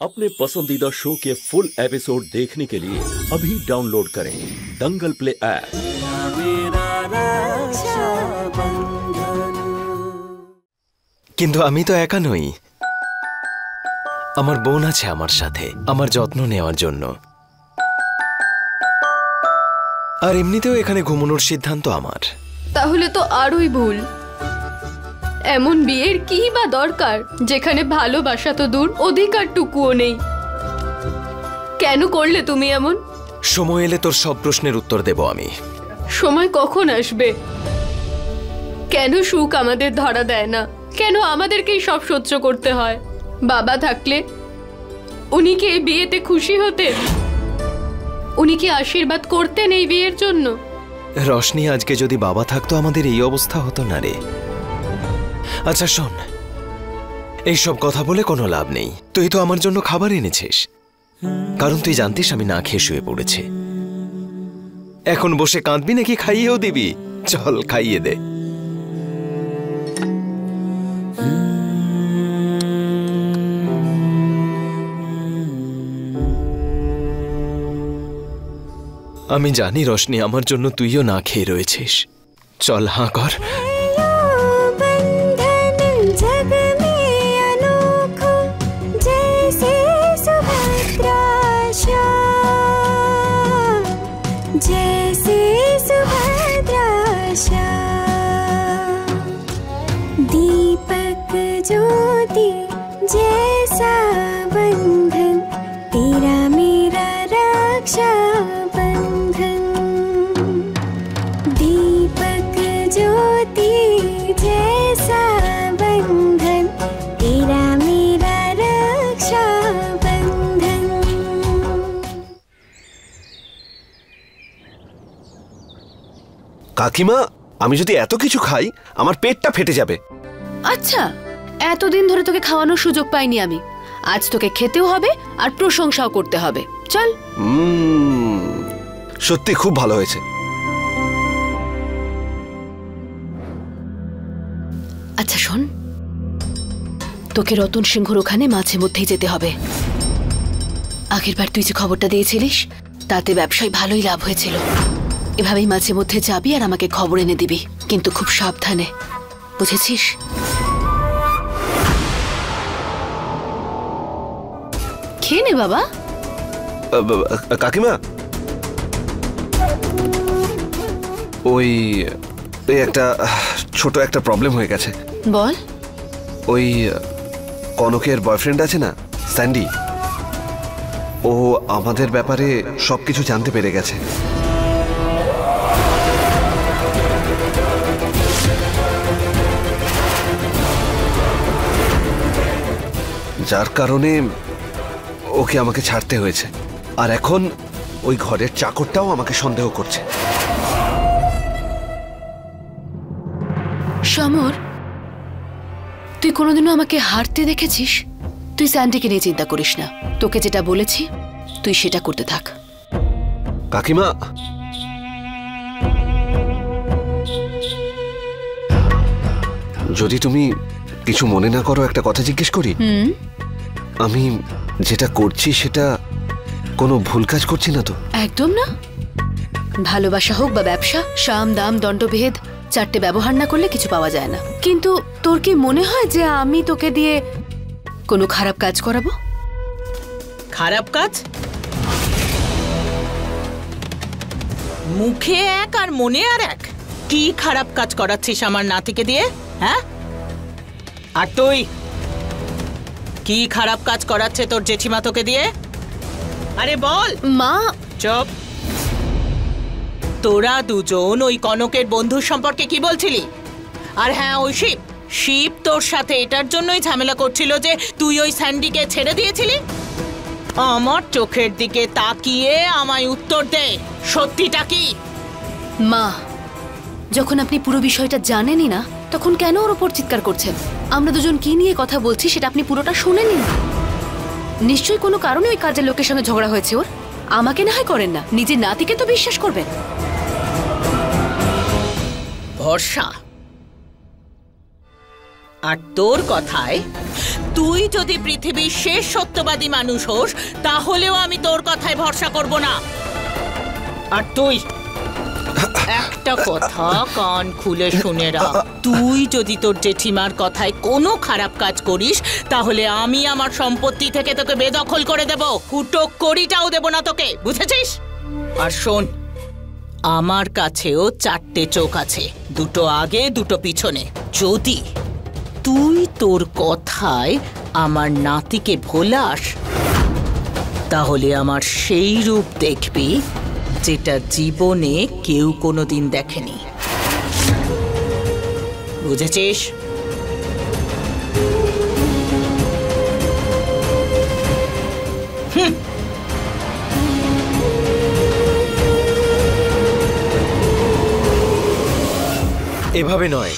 अपने पसंदीदा शो के फुल एपिसोड देखने के लिए अभी डाउनलोड करें दंगल प्ले ऐप। কিন্তু আমি তো একা নই, আমার বোন আছে আমার সাথে, আমার যত্ন নেওয়ার জন্য। আর এমনিতেও এখানে ঘুমানোর সিদ্ধান্ত আমার। তাহলে তো আরোই ভুল। এমন বিয়ের কি বা দরকার যেখানে ভালোবাসা তো দূর, অধিকারটুকুও নেই? কেন করলে তুমি এমন? সময় এলে তোর সব প্রশ্নের উত্তর দেব আমি। সময় কখন আসবে? কেন সুখ আমাদের ধরা দেয় না? কেন আমাদেরকেই সব সহ্য করতে হয়? বাবা থাকলে উনি কি এই বিয়েতে খুশি হতেন? উনি কি আশীর্বাদ করতেন এই বিয়ের জন্য? রশনি, আজকে যদি বাবা থাকতো আমাদের এই অবস্থা হতো না রে। আচ্ছা শোন, এইসব কথা বলে কোনো লাভ নেই। তুই তো আমার জন্য খাবার এনেছিস, কারণ তুই জানতিস আমি না খেয়ে শুয়ে পড়েছি। এখন বসে কাঁদবি নাকি খাইয়েও দিবি? চল খাইয়ে দে। আমি জানি রশনি, আমার জন্য তুইও না খেয়ে রয়েছিস। চল হাঁ কর। दीपक ज्योति जैसा बंधन, तेरा मेरा रक्षा बंधन। दीपक ज्योति जैसा बंधन, तेरा मेरा रक्षा बंधन। কাকিমা, আমি যদি এত কিছু খাই আমার পেটটা ফেটে যাবে। আচ্ছা, এতদিন ধরে তোকে খাওয়ানোর সুযোগ পাইনি আমি, আজ তোকে খেতেও হবে আর প্রশংসাও করতে হবে। চল। সত্যি খুব ভালো হয়েছে। আচ্ছা শোন, তোকে রতন সিংহর ওখানে মাঝে মধ্যেই যেতে হবে। আগের বার তুই যে খবরটা দিয়েছিলিস তাতে ব্যবসায় ভালোই লাভ হয়েছিল। এভাবেই মাঝে মধ্যে যাবি আর আমাকে খবর এনে দিবি, কিন্তু খুব সাবধানে, বুঝেছিস? খেয়ে নে বাবা। কাকিমা, ওই একটা ছোট একটা প্রবলেম হয়ে গেছে। বল। ওই কনকের বয়ফ্রেন্ড আছে না, স্যান্ডি, ও আমাদের ব্যাপারে সবকিছু জানতে পেরে গেছে। যার কারণে ওকে আমাকে ছাড়তে হয়েছে। আর এখন ওই ঘরের চাকরটাও আমাকে সন্দেহ করছে। সমর, তুই কোনোদিনও আমাকে হারতে দেখেছিস? তুই স্যান্ডিকে নিয়ে চিন্তা করিস না, তোকে যেটা বলেছি তুই সেটা করতে থাক। কাকিমা, যদি তুমি কিছু মনে না করো একটা কথা জিজ্ঞেস করি? আমি যেটা করছি সেটা কোনো ভুল কাজ করছি না তো? একদম না। ভালোবাসা হোক বা ব্যবসা, সাম দাম দণ্ডভেদ চারটে ব্যবহার না করলে কিছু পাওয়া যায় না। কিন্তু তোর কি মনে হয় যে আমি তোকে দিয়ে কোনো খারাপ কাজ করাবো? খারাপ কাজ? মুখে এক আর মনে আর এক। কি খারাপ কাজ করাচ্ছিস আমার নাতিকে দিয়ে? হ্যাঁ, আর তুই কি খারাপ কাজ করাচ্ছে তোর জেঠিমা তোকে দিয়ে? আরে বল। মা। চুপ। তোরা দুজন ওই কনকের বন্ধু সম্পর্কে কি বলছিলি? আর হ্যাঁ, ওই শিব তোর সাথে এটার জন্যই ঝামেলা করছিল যে তুই ওই স্যান্ডিকে ছেড়ে দিয়েছিলি। আমার চোখের দিকে তাকিয়ে আমায় উত্তর দে, সত্যিটা কি? মা, যখন আপনি পুরো বিষয়টা জানেনই না তখন কেন ওর ওপর চিৎকার করছেন? আমরা দুজন কি নিয়ে কথা বলছি সেটা আপনি পুরোটা শুনেনই না। নিশ্চয়ই কোনো কারণে ওই কাজের লোকের সঙ্গে ঝগড়া হয়েছে ওর। আমাকে না হয় করেন না, নিজের নাতিকে তো বিশ্বাস করবেন। ভরসা আর তোর কথায় তুই যদি পৃথিবীর শেষ সত্যবাদী মানুষ হোস তাহলেও আমি তোর কথায় ভরসা করব না। আর তুই একটা কথা কান খুলে শুনে রাখ, তুই যদি তোর জেঠিমার কথায় কোনো খারাপ কাজ করিস তাহলে আমি আমার সম্পত্তি থেকে তোকে বেদখল করে দেব, ফুটো কড়িটাও দেব না তোকে, বুঝেছিস? আর শোন, আমার কাছেও 4টে চোখ আছে, 2টো আগে 2টো পিছনে। যদি তুই তোর কথায় আমার নাতিকে ভোলাস তাহলে আমার সেই রূপ দেখবি যেটা জীবনে কেউ কোনোদিন দেখেনি, বুঝেছিস? এভাবে নয়,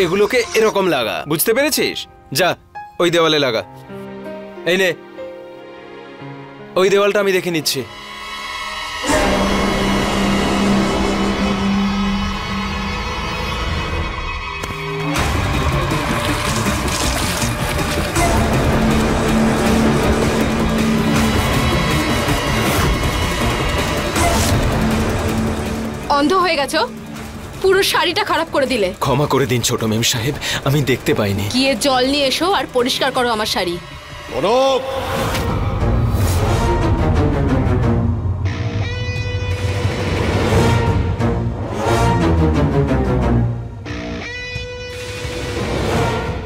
এগুলোকে এরকম লাগা, বুঝতে পেরেছিস? যা ওই দেওয়ালে লাগা। এই নে, ওই দেওয়ালটা আমি দেখে নিচ্ছি। অন্ধ হয়ে গেছো, পুরো শাড়িটা খারাপ করে দিলে। ক্ষমা করে দিন ছোট মেম সাহেব, আমি দেখতে পাইনি। গিয়ে জল নিয়ে এসো আর পরিষ্কার করো আমার শাড়ি।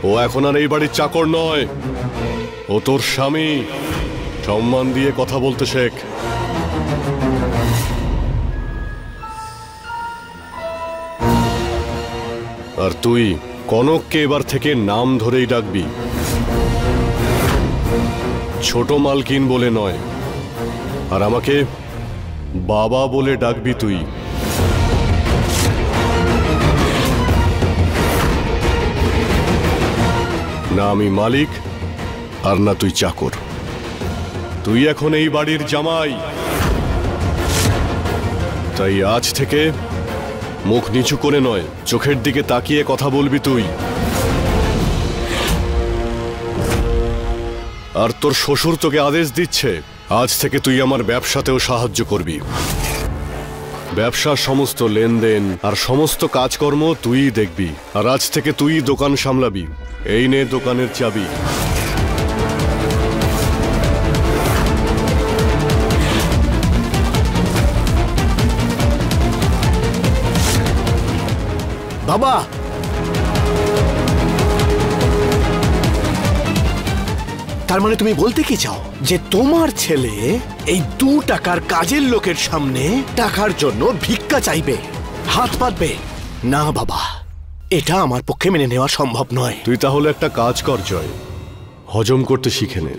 ও এখন আর এই বাড়ির চাকর নয়, ও তোর স্বামী। সম্মান দিয়ে কথা বলতে শেখ। আর তুই কনককে এবার থেকে নাম ধরেই ডাকবি, ছোট মালকিন বলে নয়। আর আমাকে বাবা বলে ডাকবি তুই। না আমি মালিক আর না তুই চাকর। তুই এখন এই বাড়ির জামাই, তাই আজ থেকে মুখ নিচু করে নয়, চোখের দিকে তাকিয়ে কথা বলবি তুই। আর তোর শ্বশুর তোকে আদেশ দিচ্ছে, আজ থেকে তুই আমার ব্যবসাতেও সাহায্য করবি। ব্যবসার সমস্ত লেনদেন আর সমস্ত কাজকর্ম তুই দেখবি। আর আজ থেকে তুই দোকান সামলাবি। এই নে দোকানের চাবি। বাবা, তার মানে তুমি বলতে কি চাও যে তোমার ছেলে এই 2 টাকার কাজের লোকের সামনে টাকার জন্য ভিক্ষা চাইবে, হাত পাতবে? না বাবা, এটা আমার পক্ষে মেনে নেওয়া সম্ভব নয়। তুই তাহলে একটা কাজ কর জয়, হজম করতে শিখে নে,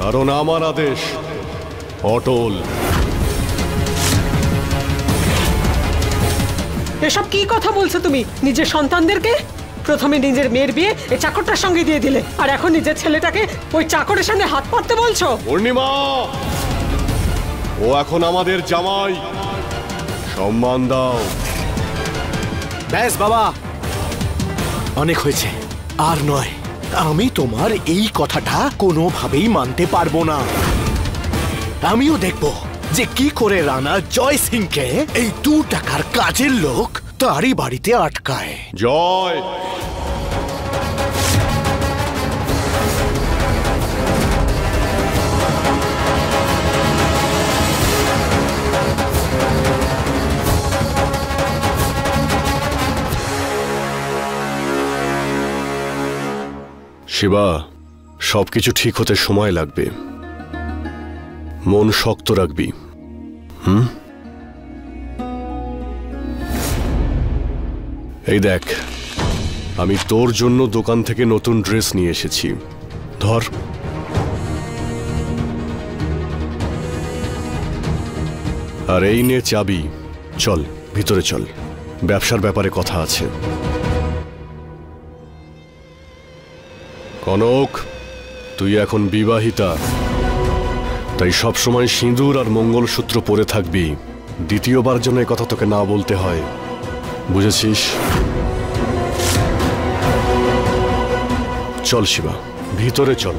কারণ আমার আদেশ অটল। এসব কি কথা বলছো তুমি নিজের সন্তানদেরকে? প্রথমে নিজের মেয়ের বিয়ে এই চাকরটার সঙ্গে দিয়ে দিলে, আর এখন নিজের ছেলেটাকে ওই চাকরের সামনে হাত পাততে বলছো? পূর্ণিমা, ও এখন আমাদের জামাই, সম্মান দাও। ব্যাস বাবা, অনেক হয়েছে, আর নয়। আমি তোমার এই কথাটা কোনোভাবেই মানতে পারবো না। আমিও দেখবো যে কি করে রানা জয় সিংকে এই 2 টাকার কাজের লোক তারই বাড়িতে আটকায়। জয়, শিবা, সবকিছু ঠিক হতে সময় লাগবে। মন শক্ত রাখবি। এই দেখ, আমি তোর জন্য দোকান থেকে নতুন ড্রেস নিয়ে এসেছি, ধর। আর এই নে চাবি, চল ভিতরে চল, ব্যবসার ব্যাপারে কথা আছে। কনক, তুই এখন বিবাহিতা, তাই সবসময় সিঁদুর আর মঙ্গলসূত্র পরে থাকবি। দ্বিতীয়বার যেন এই কথা তোকে না বলতে হয়, বুঝেছিস? চল শিবা, ভিতরে চল।